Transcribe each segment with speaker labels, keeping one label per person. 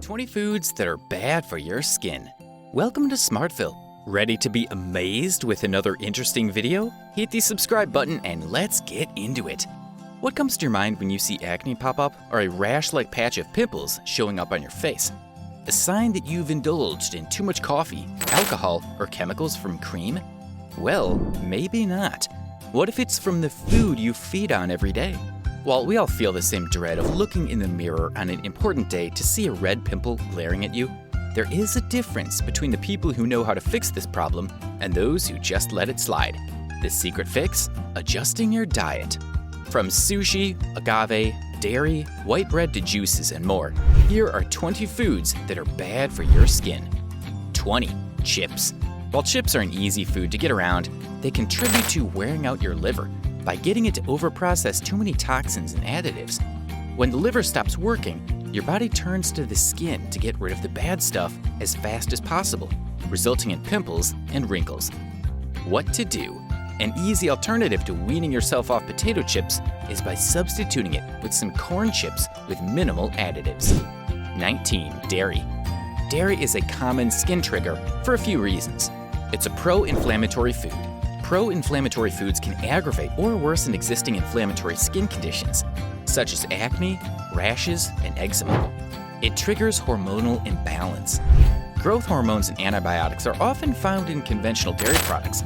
Speaker 1: 20 foods that are bad for your skin. Welcome to Smartville. Ready to be amazed with another interesting video? Hit the subscribe button and let's get into it. What comes to your mind when you see acne pop up or a rash-like patch of pimples showing up on your face? A sign that you've indulged in too much coffee, alcohol, or chemicals from cream? Well, maybe not. What if it's from the food you feed on every day? While we all feel the same dread of looking in the mirror on an important day to see a red pimple glaring at you, there is a difference between the people who know how to fix this problem and those who just let it slide. The secret fix? Adjusting your diet. From sushi, agave, dairy, white bread to juices and more, here are 20 foods that are bad for your skin. 20. Chips. While chips are an easy food to get around, they contribute to wearing out your liver by getting it to overprocess too many toxins and additives. When the liver stops working, your body turns to the skin to get rid of the bad stuff as fast as possible, resulting in pimples and wrinkles. What to do? An easy alternative to weaning yourself off potato chips is by substituting it with some corn chips with minimal additives. 19. Dairy. Dairy is a common skin trigger for a few reasons. It's a pro-inflammatory food. Pro-inflammatory foods can aggravate or worsen existing inflammatory skin conditions, such as acne, rashes, and eczema. It triggers hormonal imbalance. Growth hormones and antibiotics are often found in conventional dairy products.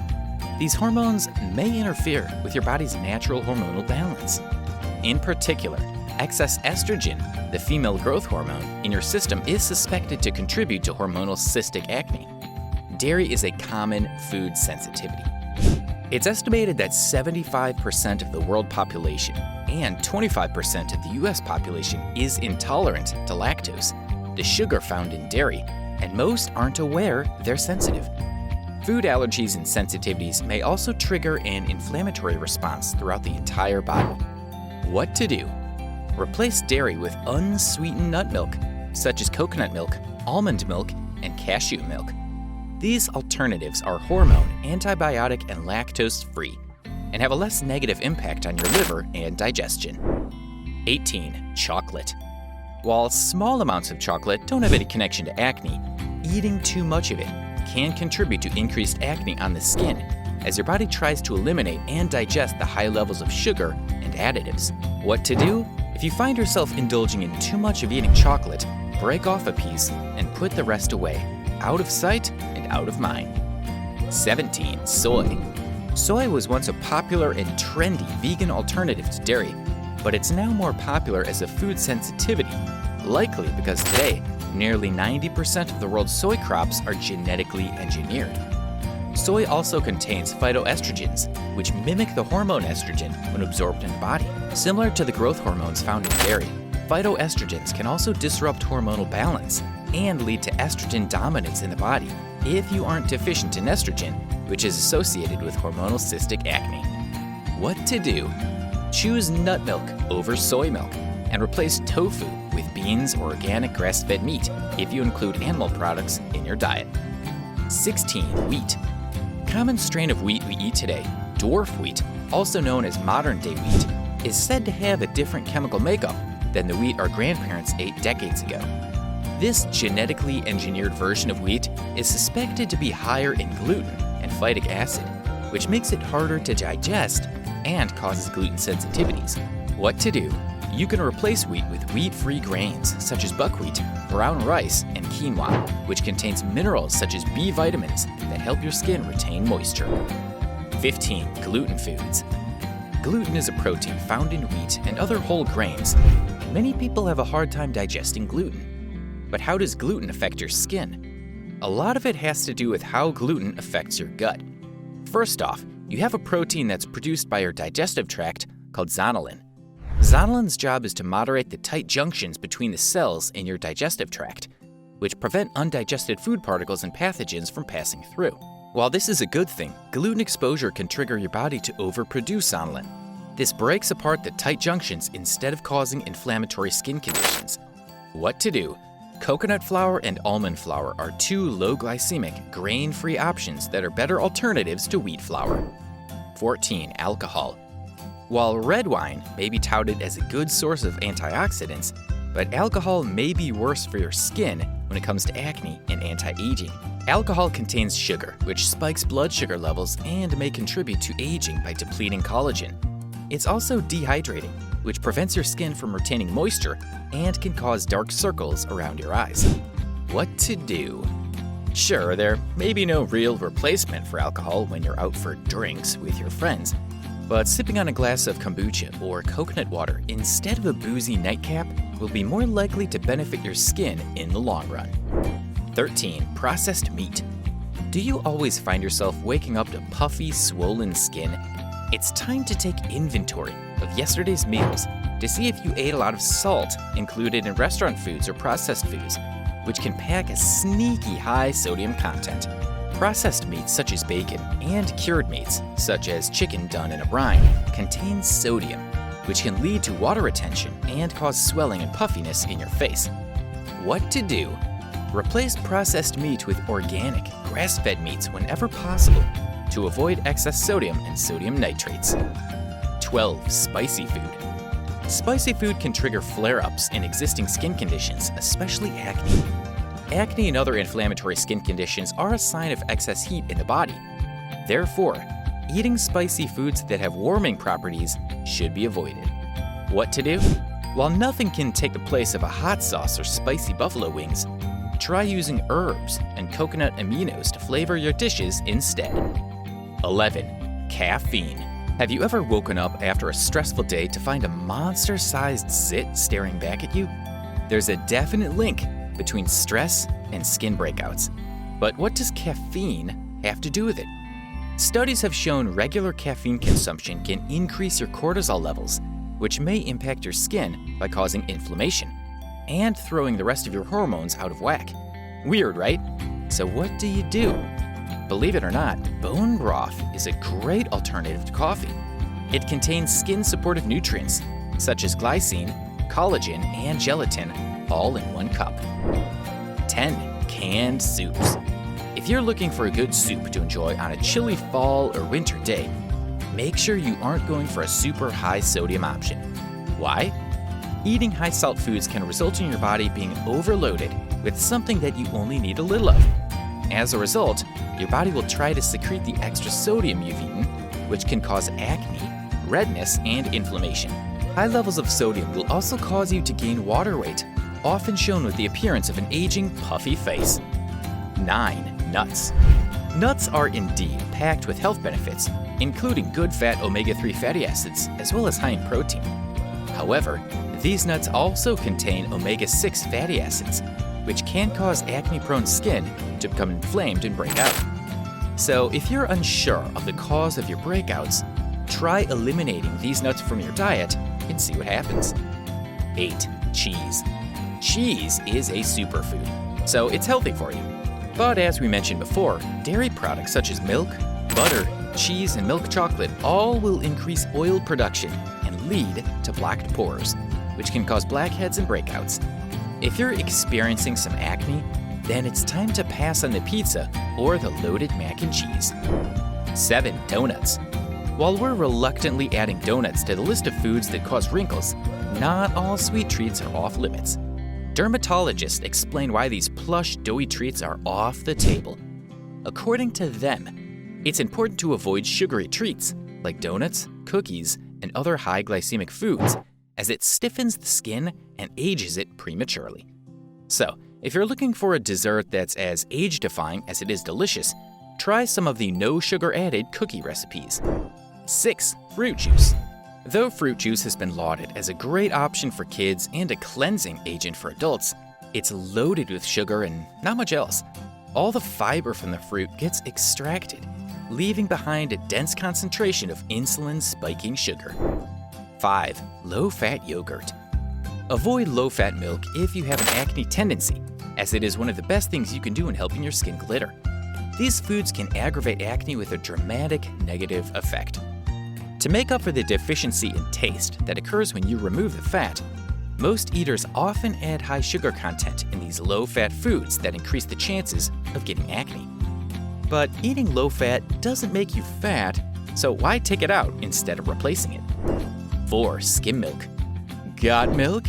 Speaker 1: These hormones may interfere with your body's natural hormonal balance. In particular, excess estrogen, the female growth hormone, in your system is suspected to contribute to hormonal cystic acne. Dairy is a common food sensitivity. It's estimated that 75% of the world population and 25% of the US population is intolerant to lactose, the sugar found in dairy, and most aren't aware they're sensitive. Food allergies and sensitivities may also trigger an inflammatory response throughout the entire body. What to do? Replace dairy with unsweetened nut milk, such as coconut milk, almond milk, and cashew milk. These alternatives are hormone, antibiotic, and lactose-free, and have a less negative impact on your liver and digestion. 18. Chocolate. While small amounts of chocolate don't have any connection to acne, eating too much of it can contribute to increased acne on the skin as your body tries to eliminate and digest the high levels of sugar and additives. What to do? If you find yourself indulging in too much of eating chocolate, break off a piece and put the rest away, out of sight and out of mind. 17. Soy. Soy was once a popular and trendy vegan alternative to dairy, but it's now more popular as a food sensitivity, likely because today, nearly 90% of the world's soy crops are genetically engineered. Soy also contains phytoestrogens, which mimic the hormone estrogen when absorbed in the body. Similar to the growth hormones found in dairy, phytoestrogens can also disrupt hormonal balance and lead to estrogen dominance in the body if you aren't deficient in estrogen, which is associated with hormonal cystic acne. What to do? Choose nut milk over soy milk and replace tofu with beans or organic grass-fed meat if you include animal products in your diet. 16. Wheat. Common strain of wheat we eat today, dwarf wheat, also known as modern-day wheat, is said to have a different chemical makeup than the wheat our grandparents ate decades ago. This genetically engineered version of wheat is suspected to be higher in gluten and phytic acid, which makes it harder to digest and causes gluten sensitivities. What to do? You can replace wheat with wheat-free grains such as buckwheat, brown rice, and quinoa, which contains minerals such as B vitamins that help your skin retain moisture. 15. Gluten foods. Gluten is a protein found in wheat and other whole grains. Many people have a hard time digesting gluten. But how does gluten affect your skin? A lot of it has to do with how gluten affects your gut. First off, you have a protein that's produced by your digestive tract called zonulin. Zonulin's job is to moderate the tight junctions between the cells in your digestive tract, which prevent undigested food particles and pathogens from passing through. While this is a good thing, gluten exposure can trigger your body to overproduce zonulin. This breaks apart the tight junctions instead of causing inflammatory skin conditions. What to do? Coconut flour and almond flour are two low-glycemic, grain-free options that are better alternatives to wheat flour. 14. Alcohol. While red wine may be touted as a good source of antioxidants, but alcohol may be worse for your skin when it comes to acne and anti-aging. Alcohol contains sugar, which spikes blood sugar levels and may contribute to aging by depleting collagen. It's also dehydrating, which prevents your skin from retaining moisture and can cause dark circles around your eyes. What to do? Sure, there may be no real replacement for alcohol when you're out for drinks with your friends, but sipping on a glass of kombucha or coconut water instead of a boozy nightcap will be more likely to benefit your skin in the long run. 13. Processed meat. Do you always find yourself waking up to puffy, swollen skin? It's time to take inventory of yesterday's meals to see if you ate a lot of salt included in restaurant foods or processed foods, which can pack a sneaky high sodium content. Processed meats such as bacon and cured meats, such as chicken done in a brine, contain sodium, which can lead to water retention and cause swelling and puffiness in your face. What to do? Replace processed meat with organic, grass-fed meats whenever possible to avoid excess sodium and sodium nitrates. 12. Spicy food. Spicy food can trigger flare-ups in existing skin conditions, especially acne. Acne and other inflammatory skin conditions are a sign of excess heat in the body. Therefore, eating spicy foods that have warming properties should be avoided. What to do? While nothing can take the place of a hot sauce or spicy buffalo wings, try using herbs and coconut aminos to flavor your dishes instead. 11. Caffeine. Have you ever woken up after a stressful day to find a monster-sized zit staring back at you? There's a definite link between stress and skin breakouts. But what does caffeine have to do with it? Studies have shown regular caffeine consumption can increase your cortisol levels, which may impact your skin by causing inflammation and throwing the rest of your hormones out of whack. Weird, right? So what do you do? Believe it or not, bone broth is a great alternative to coffee. It contains skin-supportive nutrients, such as glycine, collagen, and gelatin, all in one cup. 10. Canned soups. If you're looking for a good soup to enjoy on a chilly fall or winter day, make sure you aren't going for a super high sodium option. Why? Eating high salt foods can result in your body being overloaded with something that you only need a little of. As a result, your body will try to secrete the extra sodium you've eaten, which can cause acne, redness, and inflammation. High levels of sodium will also cause you to gain water weight, often shown with the appearance of an aging, puffy face. 9. Nuts. Nuts are indeed packed with health benefits, including good fat omega-3 fatty acids, as well as high in protein. However, these nuts also contain omega-6 fatty acids, which can cause acne-prone skin to become inflamed and break out. So if you're unsure of the cause of your breakouts, try eliminating these nuts from your diet and see what happens. 8. Cheese. Cheese is a superfood, so it's healthy for you. But as we mentioned before, dairy products such as milk, butter, cheese, and milk chocolate all will increase oil production and lead to blocked pores, which can cause blackheads and breakouts. If you're experiencing some acne, then it's time to pass on the pizza or the loaded mac and cheese. 7. Donuts. While we're reluctantly adding donuts to the list of foods that cause wrinkles, not all sweet treats are off limits. Dermatologists explain why these plush, doughy treats are off the table. According to them, it's important to avoid sugary treats like donuts, cookies, and other high glycemic foods, as it stiffens the skin and ages it prematurely. So, if you're looking for a dessert that's as age-defying as it is delicious, try some of the no-sugar-added cookie recipes. 6. Fruit juice. Though fruit juice has been lauded as a great option for kids and a cleansing agent for adults, it's loaded with sugar and not much else. All the fiber from the fruit gets extracted, leaving behind a dense concentration of insulin-spiking sugar. 5. Low-fat yogurt. Avoid low-fat milk if you have an acne tendency, as it is one of the best things you can do in helping your skin glitter. These foods can aggravate acne with a dramatic negative effect. To make up for the deficiency in taste that occurs when you remove the fat, most eaters often add high sugar content in these low-fat foods that increase the chances of getting acne. But eating low-fat doesn't make you fat, so why take it out instead of replacing it? 4. Skim milk. Got milk?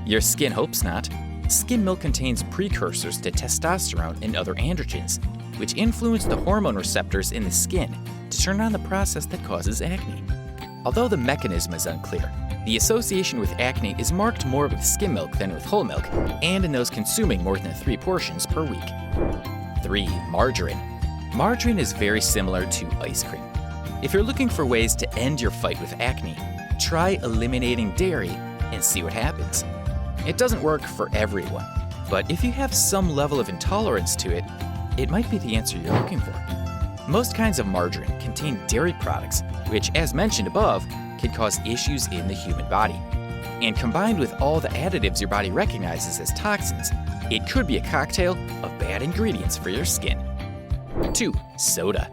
Speaker 1: Your skin hopes not. Skim milk contains precursors to testosterone and other androgens, which influence the hormone receptors in the skin to turn on the process that causes acne. Although the mechanism is unclear, the association with acne is marked more with skim milk than with whole milk, and in those consuming more than 3 portions per week. 3. Margarine. Margarine is very similar to ice cream. If you're looking for ways to end your fight with acne, try eliminating dairy and see what happens. It doesn't work for everyone, but if you have some level of intolerance to it, it might be the answer you're looking for. Most kinds of margarine contain dairy products, which, as mentioned above, can cause issues in the human body. And combined with all the additives your body recognizes as toxins, it could be a cocktail of bad ingredients for your skin. 2. Soda.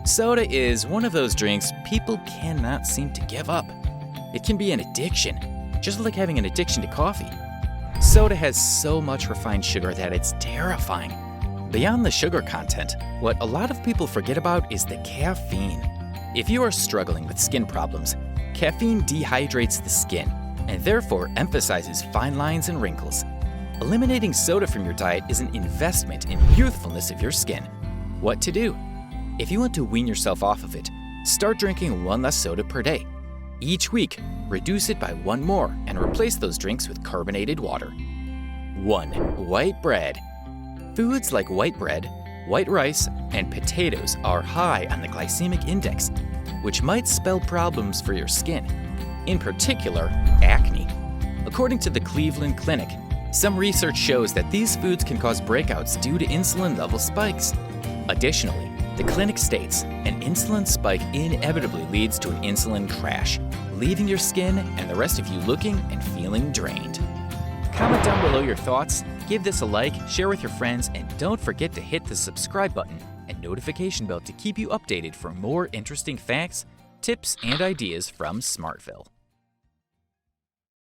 Speaker 1: Soda is one of those drinks people cannot seem to give up. It can be an addiction, just like having an addiction to coffee. Soda has so much refined sugar that it's terrifying. Beyond the sugar content, what a lot of people forget about is the caffeine. If you are struggling with skin problems, caffeine dehydrates the skin and therefore emphasizes fine lines and wrinkles. Eliminating soda from your diet is an investment in youthfulness of your skin. What to do? If you want to wean yourself off of it, start drinking 1 less soda per day. Each week, reduce it by 1 more and replace those drinks with carbonated water. 1. White bread. Foods like white bread, white rice, and potatoes are high on the glycemic index, which might spell problems for your skin, in particular, acne. According to the Cleveland Clinic, some research shows that these foods can cause breakouts due to insulin level spikes. Additionally, the clinic states an insulin spike inevitably leads to an insulin crash, leaving your skin and the rest of you looking and feeling drained. Comment down below your thoughts, give this a like, share with your friends, and don't forget to hit the subscribe button and notification bell to keep you updated for more interesting facts, tips, and ideas from Smartville.